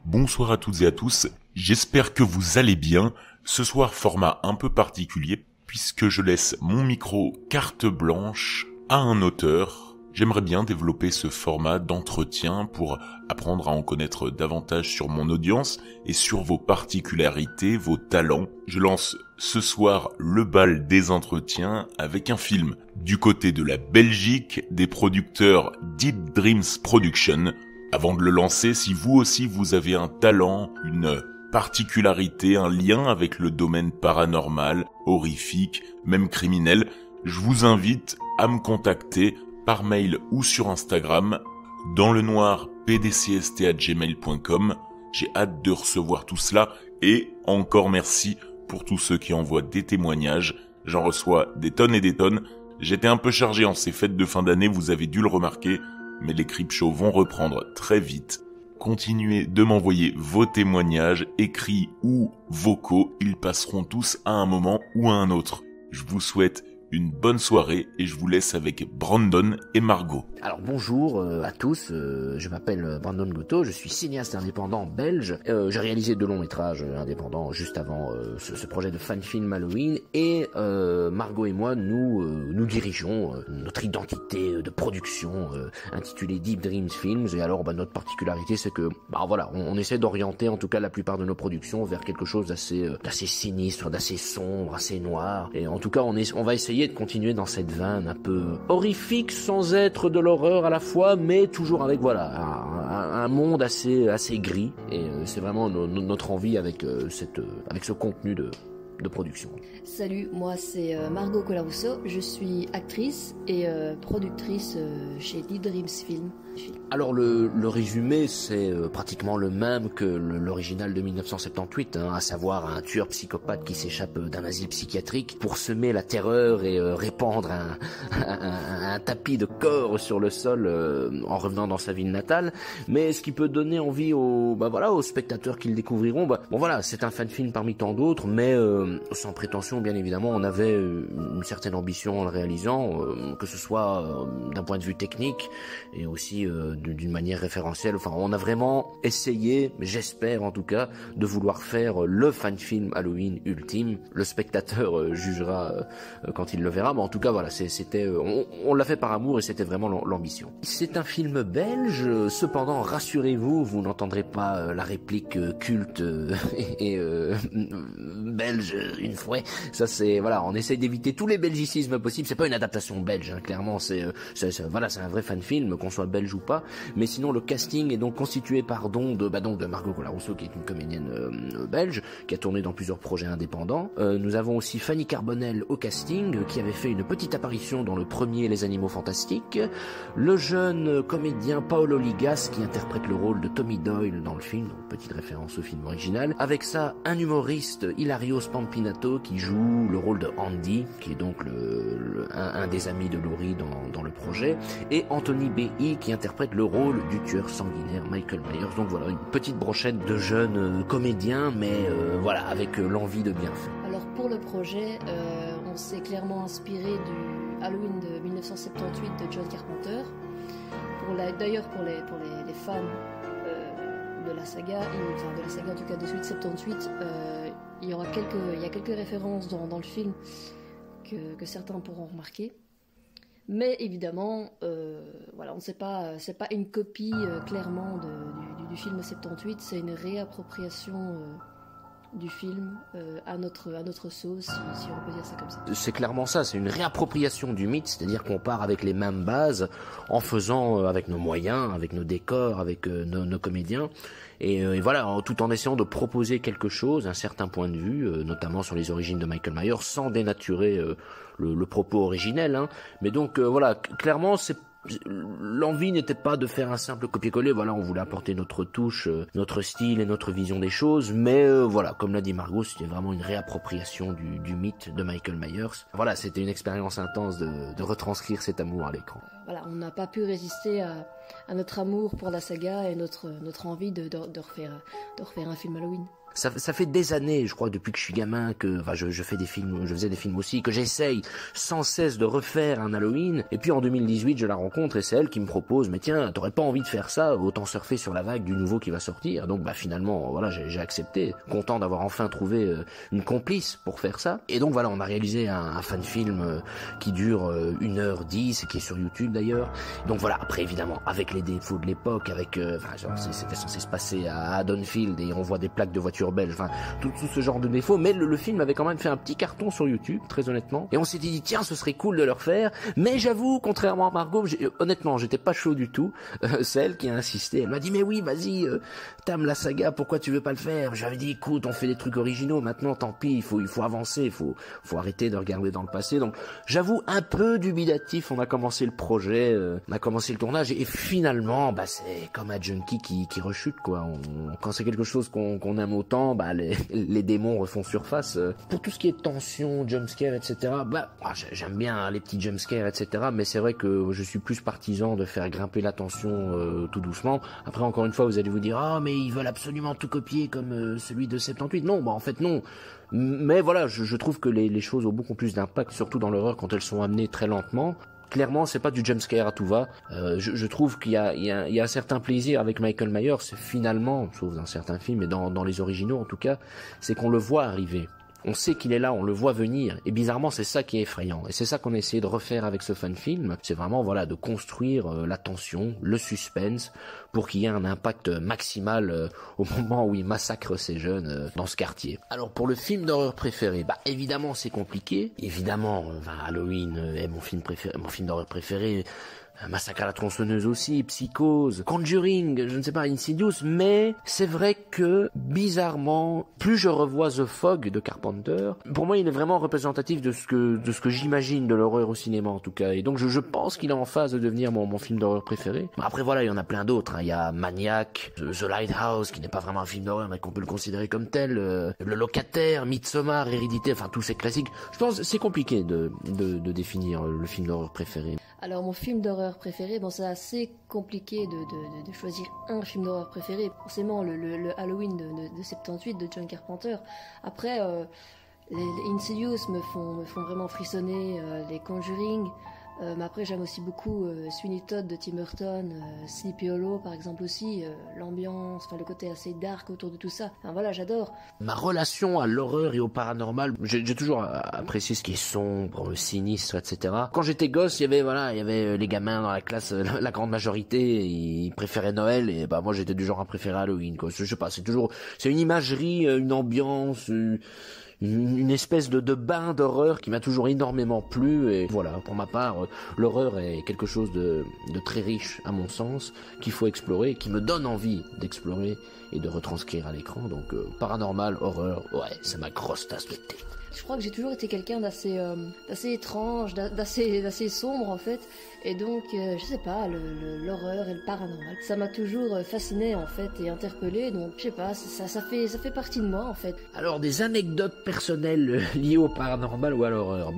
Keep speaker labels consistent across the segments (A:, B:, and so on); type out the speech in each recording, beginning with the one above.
A: Bonsoir à toutes et à tous, j'espère que vous allez bien. Ce soir, format un peu particulier, puisque je laisse mon micro carte blanche à un auteur. J'aimerais bien développer ce format d'entretien pour apprendre à en connaître davantage sur mon audience et sur vos particularités, vos talents. Je lance ce soir le bal des entretiens avec un film du côté de la Belgique des producteurs Deep Dreams Production. Avant de le lancer, si vous aussi vous avez un talent, une particularité, un lien avec le domaine paranormal, horrifique, même criminel, je vous invite à me contacter par mail ou sur Instagram, dans le noir pdcst@gmail.com. J'ai hâte de recevoir tout cela et encore merci pour tous ceux qui envoient des témoignages. J'en reçois des tonnes et des tonnes. J'étais un peu chargé en ces fêtes de fin d'année, vous avez dû le remarquer, mais les Creepshows vont reprendre très vite. Continuez de m'envoyer vos témoignages, écrits ou vocaux, ils passeront tous à un moment ou à un autre. Je vous souhaite une bonne soirée et je vous laisse avec Brandon et Margot.
B: Alors bonjour à tous, je m'appelle Brandon Gotto, je suis cinéaste indépendant belge. J'ai réalisé 2 longs métrages indépendants juste avant ce projet de fan film Halloween et Margot et moi nous dirigeons notre identité de production intitulée Deep Dreams Films. Et alors notre particularité c'est que on essaie d'orienter en tout cas la plupart de nos productions vers quelque chose d'assez sinistre, d'assez sombre, assez noir. Et en tout cas on va essayer de continuer dans cette veine un peu horrifique sans être de l'horreur à la fois, mais toujours avec un monde assez gris. Et c'est vraiment notre envie avec ce contenu de production.
C: Salut, moi c'est Margot Colarusso, je suis actrice et productrice chez Deep Dreams Film.
B: Alors le résumé c'est pratiquement le même que l'original de 1978, à savoir un tueur psychopathe qui s'échappe d'un asile psychiatrique pour semer la terreur et répandre un tapis de corps sur le sol en revenant dans sa ville natale. Mais ce qui peut donner envie aux spectateurs qui le découvriront, c'est un fan film parmi tant d'autres, mais sans prétention bien évidemment. On avait une certaine ambition en le réalisant, que ce soit d'un point de vue technique et aussi d'une manière référentielle. Enfin, on a vraiment essayé, j'espère en tout cas, de vouloir faire le fan film Halloween ultime. Le spectateur jugera quand il le verra, mais en tout cas voilà, on l'a fait par amour et c'était vraiment l'ambition. C'est un film belge, cependant rassurez-vous, vous n'entendrez pas la réplique culte et belge une fois. Ça c'est on essaye d'éviter tous les belgicismes possibles. C'est pas une adaptation belge, clairement. C'est un vrai fan film, qu'on soit belge ou pas. Mais sinon le casting est donc constitué par de Margot Colarusso, qui est une comédienne belge qui a tourné dans plusieurs projets indépendants. Nous avons aussi Fanny Carbonel au casting, qui avait fait une petite apparition dans le premier Les Animaux Fantastiques. Le jeune comédien Paolo Ligas qui interprète le rôle de Tommy Doyle dans le film, donc petite référence au film original. Avec ça, un humoriste, Hilario Spampinato, qui joue le rôle de Andy, qui est donc un des amis de Laurie dans le projet, et Anthony B.I. qui interprète le rôle du tueur sanguinaire Michael Myers. Donc voilà, une petite brochette de jeunes comédiens, mais avec l'envie de bien faire.
C: Alors pour le projet, on s'est clairement inspiré du Halloween de 1978 de John Carpenter. D'ailleurs pour les fans de la saga, de la saga en tout cas de suite 78, il y a quelques références dans le film que certains pourront remarquer. Mais évidemment, c'est pas une copie clairement du film 78, c'est une réappropriation du film à notre sauce, si on peut dire ça comme ça.
B: C'est clairement ça, c'est une réappropriation du mythe, c'est-à-dire qu'on part avec les mêmes bases en faisant avec nos moyens, avec nos décors, avec nos comédiens. Et tout en essayant de proposer quelque chose, un certain point de vue, notamment sur les origines de Michael Myers, sans dénaturer le propos originel. Mais donc clairement, l'envie n'était pas de faire un simple copier-coller. On voulait apporter notre touche, notre style et notre vision des choses. Mais comme l'a dit Margot, c'était vraiment une réappropriation du mythe de Michael Myers. C'était une expérience intense de retranscrire cet amour à l'écran.
C: On n'a pas pu résister à à notre amour pour la saga et notre envie de refaire un film Halloween.
B: Ça fait des années, je crois, depuis que je suis gamin, que je faisais des films aussi, que j'essaye sans cesse de refaire un Halloween. Et puis en 2018, je la rencontre et c'est elle qui me propose, mais tiens, t'aurais pas envie de faire ça, autant surfer sur la vague du nouveau qui va sortir. Donc finalement, voilà, j'ai accepté, content d'avoir enfin trouvé une complice pour faire ça. Et donc voilà, on a réalisé un fan-film qui dure 1h10 et qui est sur YouTube d'ailleurs. Donc voilà, après évidemment, avec les défauts de l'époque, avec c'était censé se passer à Haddonfield et on voit des plaques de voitures belges, enfin tout ce genre de défauts, mais le film avait quand même fait un petit carton sur YouTube, très honnêtement, et on s'était dit tiens, ce serait cool de le refaire, mais j'avoue, contrairement à Margot, honnêtement j'étais pas chaud du tout. C'est elle qui a insisté, elle m'a dit mais oui, vas-y, t'aimes la saga, pourquoi tu veux pas le faire? J'avais dit écoute, on fait des trucs originaux, maintenant tant pis, il faut avancer, il faut arrêter de regarder dans le passé. Donc j'avoue, un peu dubitatif, on a commencé le projet, on a commencé le tournage, et finalement c'est comme un junkie qui rechute quoi. Quand c'est quelque chose qu'on aime autant, les démons refont surface. Pour tout ce qui est tension, jumpscare, etc., j'aime bien les petits jumpscares, etc., mais c'est vrai que je suis plus partisan de faire grimper la tension tout doucement. Après, encore une fois, vous allez vous dire « Ah, mais ils veulent absolument tout copier comme celui de 78 ». Non, en fait, non. Mais voilà, je trouve que les choses ont beaucoup plus d'impact, surtout dans l'horreur, quand elles sont amenées très lentement. Clairement, c'est pas du jumpscare à tout va. Je trouve qu'il y a un certain plaisir avec Michael Myers, c'est finalement, sauf dans certains films, et dans les originaux en tout cas, c'est qu'on le voit arriver. On sait qu'il est là, on le voit venir, et bizarrement c'est ça qui est effrayant, et c'est ça qu'on a essayé de refaire avec ce fan-film, c'est vraiment de construire la tension, le suspense, pour qu'il y ait un impact maximal au moment où il massacre ces jeunes dans ce quartier. Alors pour le film d'horreur préféré, évidemment c'est compliqué, évidemment Halloween est mon film d'horreur préféré, Massacre à la tronçonneuse aussi, Psychose, Conjuring, je ne sais pas, Insidious, mais c'est vrai que, bizarrement, plus je revois The Fog de Carpenter, pour moi il est vraiment représentatif de ce que j'imagine de l'horreur au cinéma en tout cas, et donc je pense qu'il est en phase de devenir mon film d'horreur préféré. Après voilà, il y en a plein d'autres, il y a Maniac, The Lighthouse, qui n'est pas vraiment un film d'horreur, mais qu'on peut le considérer comme tel, Le Locataire, Midsommar, Hérédité, enfin tous ces classiques. Je pense que c'est compliqué de définir le film d'horreur préféré.
C: Alors mon film d'horreur préféré, c'est assez compliqué de choisir un film d'horreur préféré. Forcément le Halloween de 78 de John Carpenter. Après les Insidious me font vraiment frissonner, les Conjuring. Mais après j'aime aussi beaucoup Sweeney Todd de Tim Burton, Sleepy Hollow par exemple aussi, l'ambiance, le côté assez dark autour de tout ça. Voilà, j'adore. Ma relation à l'horreur et au paranormal, j'ai toujours apprécié ce qui est sombre, sinistre, etc. Quand j'étais gosse, il y avait les gamins dans la classe, la grande majorité, ils préféraient Noël et moi j'étais du genre à préférer Halloween quoi. Je sais pas, c'est une imagerie, une ambiance, une espèce de bain d'horreur qui m'a toujours énormément plu, et voilà, pour ma part, l'horreur est quelque chose de très riche à mon sens, qu'il faut explorer, qui me donne envie d'explorer et de retranscrire à l'écran. Donc paranormal, horreur, c'est ma grosse tasse de thé. Je crois que j'ai toujours été quelqu'un d'assez étrange, d'assez sombre en fait, et donc je sais pas, l'horreur et le paranormal, ça m'a toujours fasciné en fait et interpellé, donc je sais pas, ça fait partie de moi en fait.
B: Alors des anecdotes personnelles liées au paranormal ou à l'horreur,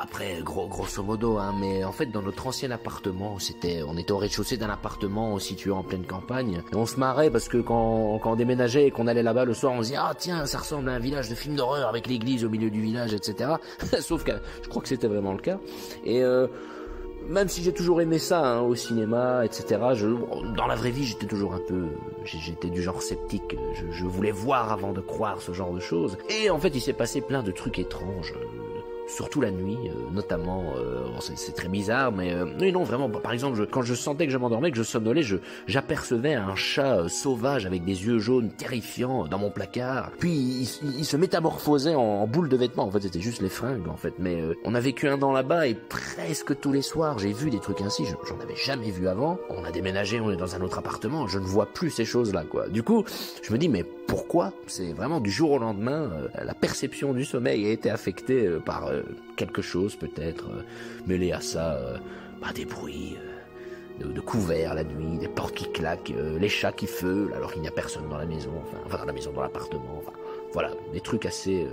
B: après grosso modo, mais en fait dans notre ancien appartement, on était au rez-de-chaussée d'un appartement situé en pleine campagne, et on se marrait parce que quand on déménageait et qu'on allait là-bas le soir, on se disait ah tiens, ça ressemble à un village de film d'horreur avec l'église au milieu du village, etc. Sauf que je crois que c'était vraiment le cas. Et même si j'ai toujours aimé ça au cinéma, etc., dans la vraie vie, j'étais du genre sceptique. Je voulais voir avant de croire ce genre de choses. Et en fait, il s'est passé plein de trucs étranges. Surtout la nuit, notamment, c'est très bizarre, mais non, vraiment, par exemple, quand je sentais que je m'endormais, que je somnolais, j'apercevais un chat sauvage avec des yeux jaunes terrifiants dans mon placard, puis il se métamorphosait en boule de vêtements, en fait c'était juste les fringues, en fait, mais on a vécu un an là-bas, et presque tous les soirs, j'ai vu des trucs ainsi, j'en avais jamais vu avant, on a déménagé, on est dans un autre appartement, je ne vois plus ces choses-là, quoi. Du coup, je me dis, mais pourquoi? C'est vraiment du jour au lendemain, la perception du sommeil a été affectée par quelque chose peut-être mêlé à ça, des bruits de couverts la nuit, des portes qui claquent, les chats qui feulent alors qu'il n'y a personne dans la maison, dans l'appartement, voilà, des trucs assez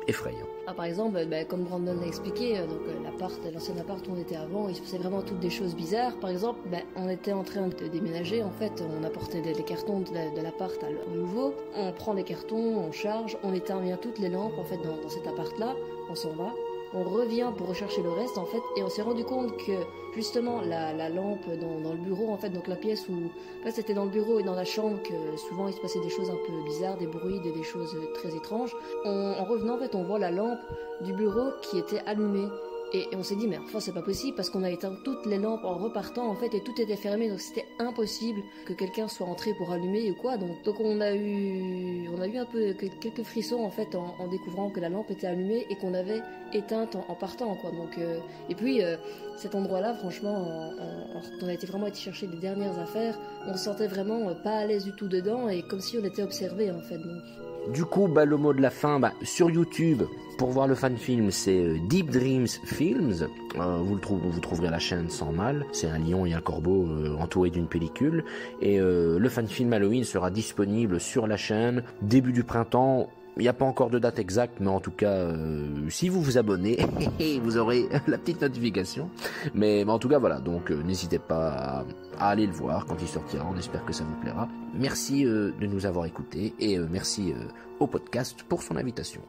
B: effrayants.
C: Par exemple, comme Brandon l'a expliqué, donc la l'ancien appart où on était avant, il se passait vraiment toutes des choses bizarres. Par exemple, on était en train de déménager, en fait, on apportait des cartons de l'appart au nouveau, on prend les cartons, on charge, on éteint bien toutes les lampes, en fait, dans cet appart-là, on s'en va. On revient pour rechercher le reste, en fait, et on s'est rendu compte que, justement, la lampe dans le bureau, en fait, donc la pièce où... En fait, c'était dans le bureau et dans la chambre que souvent il se passait des choses un peu bizarres, des bruits, des choses très étranges. En revenant, en fait, on voit la lampe du bureau qui était allumée. Et on s'est dit, mais enfin, c'est pas possible parce qu'on a éteint toutes les lampes en repartant, en fait, et tout était fermé, donc c'était impossible que quelqu'un soit entré pour allumer ou quoi. Donc on a eu un peu quelques frissons, en fait, en découvrant que la lampe était allumée et qu'on avait éteinte en partant, quoi. Donc, et puis, cet endroit-là, franchement, on a vraiment été chercher les dernières affaires, on se sentait vraiment pas à l'aise du tout dedans et comme si on était observé, en fait. Donc.
B: Du coup, le mot de la fin, sur YouTube, pour voir le fan film, c'est Deep Dreams Films. Vous trouverez la chaîne sans mal. C'est un lion et un corbeau entouré d'une pellicule. Et le fan film Halloween sera disponible sur la chaîne début du printemps. Il n'y a pas encore de date exacte, mais en tout cas, si vous vous abonnez, vous aurez la petite notification. Mais en tout cas, voilà. Donc, n'hésitez pas à aller le voir quand il sortira. On espère que ça vous plaira. Merci de nous avoir écoutés et merci au podcast pour son invitation.